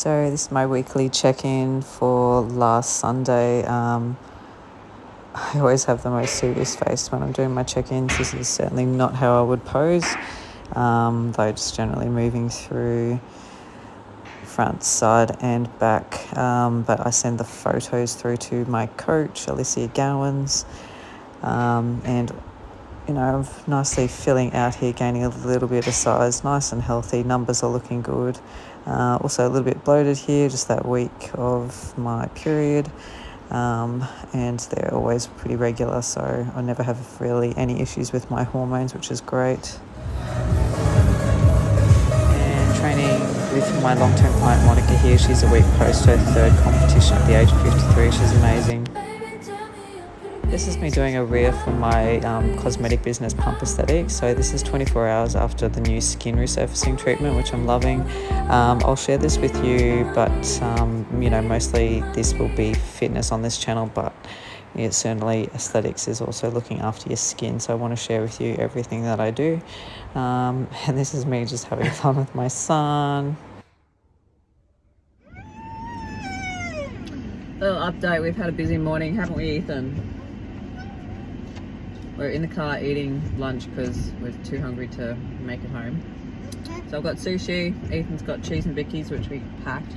So this is my weekly check-in for last Sunday. I always have the most serious face when I'm doing my check-ins. This is certainly not how I would pose, though just generally moving through front, side and back. But I send the photos through to my coach, Alicia Gowans, and I'm nicely filling out here, gaining a little bit of size, nice and healthy. Numbers are looking good. Also a little bit bloated here, just that week of my period. And they're always pretty regular, so I never have really any issues with my hormones, which is great. And training with my long-term client Monica here. She's a week post her third competition at the age of 53. She's amazing. This is me doing a reel for my cosmetic business, Pump Aesthetics. So this is 24 hours after the new skin resurfacing treatment, which I'm loving. I'll share this with you, but mostly this will be fitness on this channel, but certainly aesthetics is also looking after your skin. So I want to share with you everything that I do. And this is me just having fun with my son. Little update, we've had a busy morning, haven't we, Ethan? We're in the car eating lunch because we're too hungry to make it home. So I've got sushi, Ethan's got cheese and bickies, which we packed.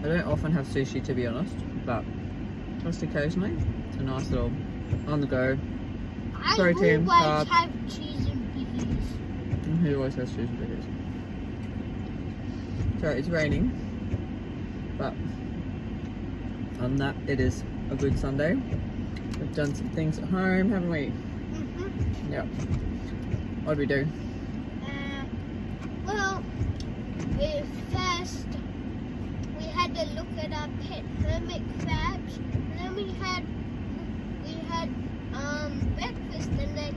I don't often have sushi, to be honest, but just occasionally. It's a nice little on-the-go protein, I carb. always have cheese and bickies. Who always has cheese and bickies? So it's raining, but on that it is a good Sunday. We've done some things at home, haven't we? Yeah. What did we do? First we had to look at our pet hermit crabs, and then we had breakfast, and then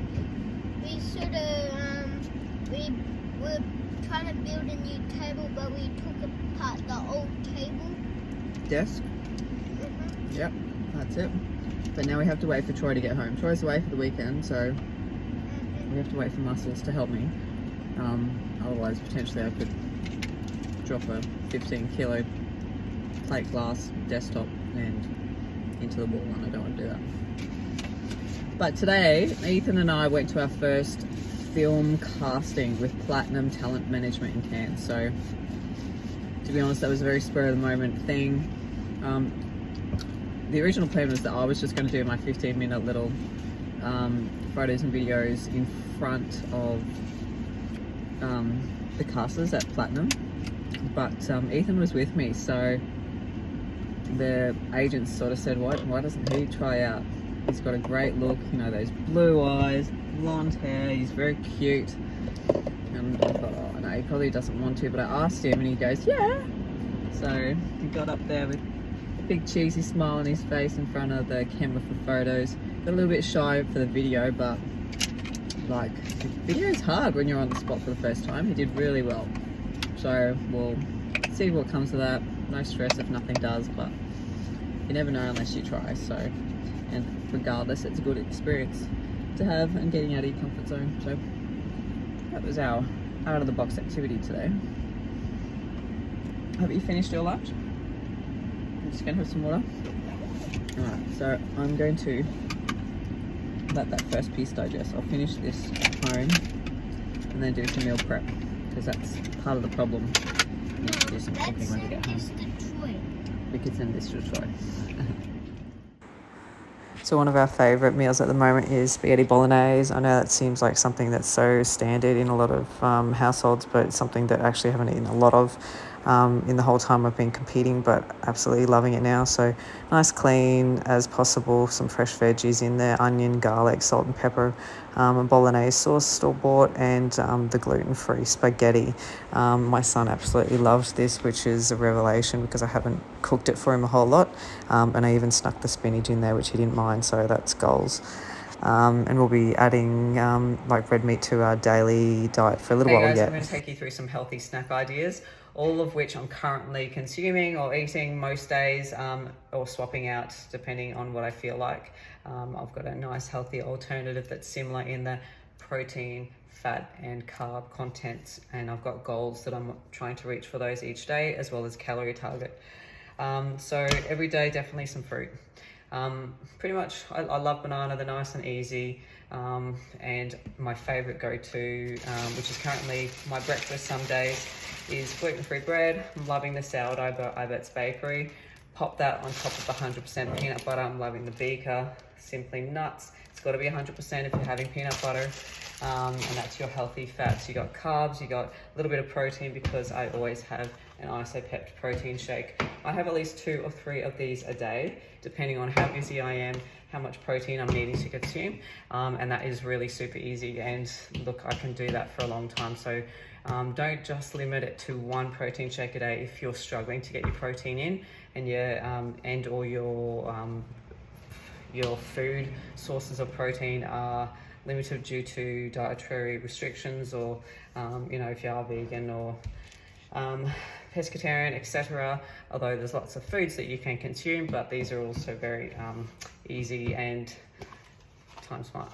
we we were trying to build a new table, but we took apart the old table. Desk? Yep, that's it. But now we have to wait for Troy to get home. Troy's away for the weekend, so we have to wait for Muscles to help me. Otherwise, potentially I could drop a 15-kilo plate glass desktop and into the wall, and I don't want to do that. But today, Ethan and I went to our first film casting with Platinum Talent Management in Cairns. So, to be honest, that was a very spur of the moment thing. The original plan was that I was just going to do my 15-minute little photos and videos in front of the casters at Platinum, but Ethan was with me, so the agents sort of said, why doesn't he try out? He's got a great look, those blue eyes, blonde hair, he's very cute. And I thought, oh no, he probably doesn't want to, but I asked him and he goes, yeah. So he got up there with a big cheesy smile on his face in front of the camera for photos. Got a little bit shy for the video, but the video's hard when you're on the spot for the first time. He did really well. So we'll see what comes of that. No stress if nothing does, but you never know unless you try. So, and regardless, it's a good experience to have and getting out of your comfort zone. So that was our out of the box activity today. Have you finished your lunch? I'm just gonna have some water. Alright, so I'm going to let that first piece digest. I'll finish this at home and then do some meal prep, because that's part of the problem. You need to do some cooking when you get home. We could send this to Troy. So one of our favourite meals at the moment is spaghetti bolognese. I know that seems like something that's so standard in a lot of households, but it's something that I actually haven't eaten a lot of in the whole time I've been competing, but absolutely loving it now. So nice, clean as possible, some fresh veggies in there, onion, garlic, salt and pepper, and bolognese sauce, store-bought, and the gluten-free spaghetti. My son absolutely loves this, which is a revelation because I haven't cooked it for him a whole lot, and I even snuck the spinach in there, which he didn't mind, so that's goals. And we'll be adding red meat to our daily diet for a little while yet. I'm going to take you through some healthy snack ideas, all of which I'm currently consuming or eating most days, or swapping out depending on what I feel like. I've got a nice healthy alternative that's similar in the protein, fat and carb contents, and I've got goals that I'm trying to reach for those each day, as well as calorie target. So every day, definitely some fruit. Pretty much, I love banana, they're nice and easy. And my favorite go-to, which is currently my breakfast some days, is gluten-free bread. I'm loving the sourdough by Ibert's Bakery. Pop that on top of the 100% peanut butter. I'm loving the Beaker, Simply Nuts. It's got to be 100% if you're having peanut butter. And that's your healthy fats. You got carbs, you got a little bit of protein, because I always have an isopept protein shake. I have at least 2 or 3 of these a day, depending on how busy I am, how much protein I'm needing to consume. And that is really super easy. And look, I can do that for a long time. So don't just limit it to 1 protein shake a day if you're struggling to get your protein in, and or your food sources of protein are limited due to dietary restrictions, or if you are vegan or pescatarian, etc. Although there's lots of foods that you can consume, but these are also very easy and time smart.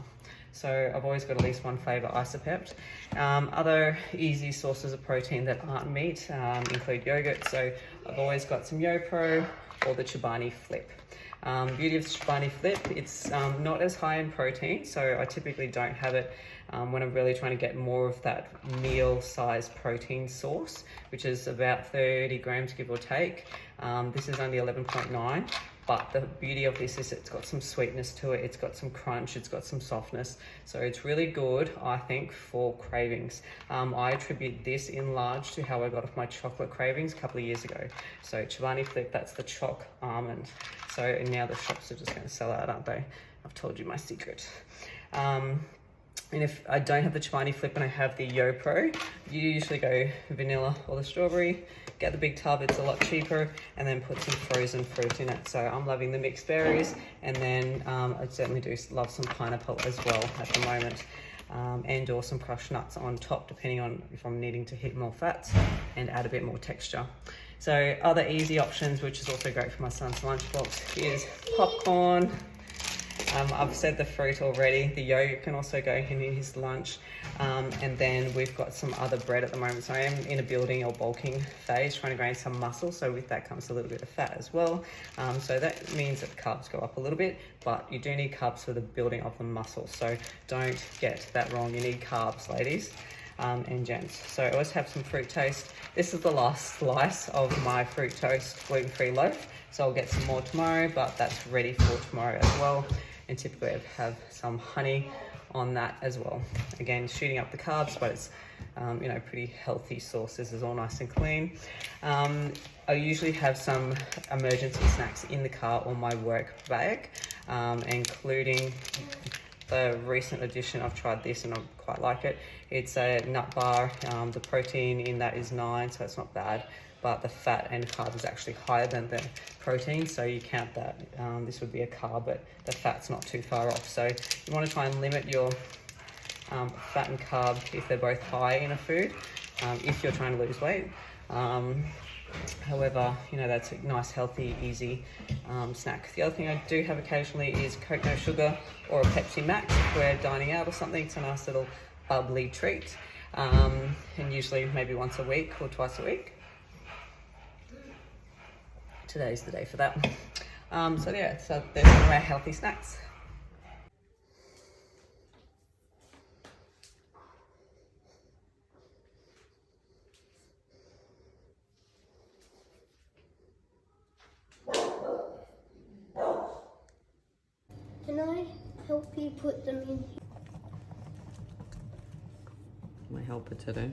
So I've always got at least 1 flavour isopept. Other easy sources of protein that aren't meat include yogurt. So I've always got some YoPro or the Chobani Flip. Beauty of the Chobani Flip, it's not as high in protein, so I typically don't have it when I'm really trying to get more of that meal-sized protein source, which is about 30 grams, give or take. This is only 11.9, but the beauty of this is it's got some sweetness to it, it's got some crunch, it's got some softness, so it's really good, I think, for cravings. I attribute this in large to how I got off my chocolate cravings a couple of years ago. So Chobani Flip, that's the choc almond. So now the shops are just going to sell out, aren't they? I've told you my secret. And if I don't have the Chobani Flip and I have the YoPro, you usually go vanilla or the strawberry, get the big tub, it's a lot cheaper, and then put some frozen fruit in it. So I'm loving the mixed berries, and then I certainly do love some pineapple as well at the moment, and or some crushed nuts on top, depending on if I'm needing to hit more fats and add a bit more texture. So other easy options, which is also great for my son's lunchbox, is popcorn. I've said the fruit already. The yogurt can also go in his lunch. And then we've got some other bread at the moment. So I am in a building or bulking phase, trying to gain some muscle. So with that comes a little bit of fat as well. So that means that the carbs go up a little bit, but you do need carbs for the building of the muscle. So don't get that wrong. You need carbs, ladies and gents. So I always have some fruit toast. This is the last slice of my fruit toast gluten-free loaf. So I'll get some more tomorrow, but that's ready for tomorrow as well. And typically I have some honey on that as well. Again, shooting up the carbs, but it's pretty healthy sources. It's all nice and clean. I usually have some emergency snacks in the car or my work bag, including the recent addition. I've tried this and I quite like it. It's a nut bar. The protein in that is 9, so it's not bad, but the fat and carb is actually higher than the protein, so you count that. This would be a carb, but the fat's not too far off. So you want to try and limit your fat and carb if they're both high in a food, if you're trying to lose weight. However, that's a nice, healthy, easy snack. The other thing I do have occasionally is Coke No Sugar or a Pepsi Max if we're dining out or something. It's a nice little bubbly treat, and usually maybe once a week or twice a week. Today's the day for that. So there's some of our healthy snacks. Can I help you put them in? My helper today.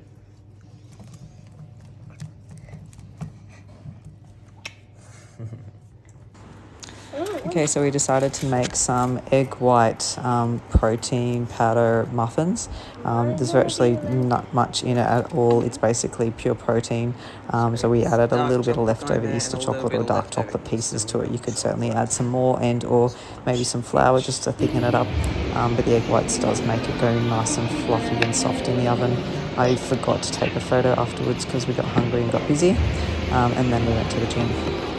Okay, so we decided to make some egg white protein powder muffins. There's virtually not much in it at all. It's basically pure protein. So we added a little bit of leftover Easter chocolate or dark chocolate pieces to it. You could certainly add some more, and or maybe some flour just to thicken it up. But the egg whites does make it go nice and fluffy and soft in the oven. I forgot to take a photo afterwards because we got hungry and got busy, and then we went to the gym.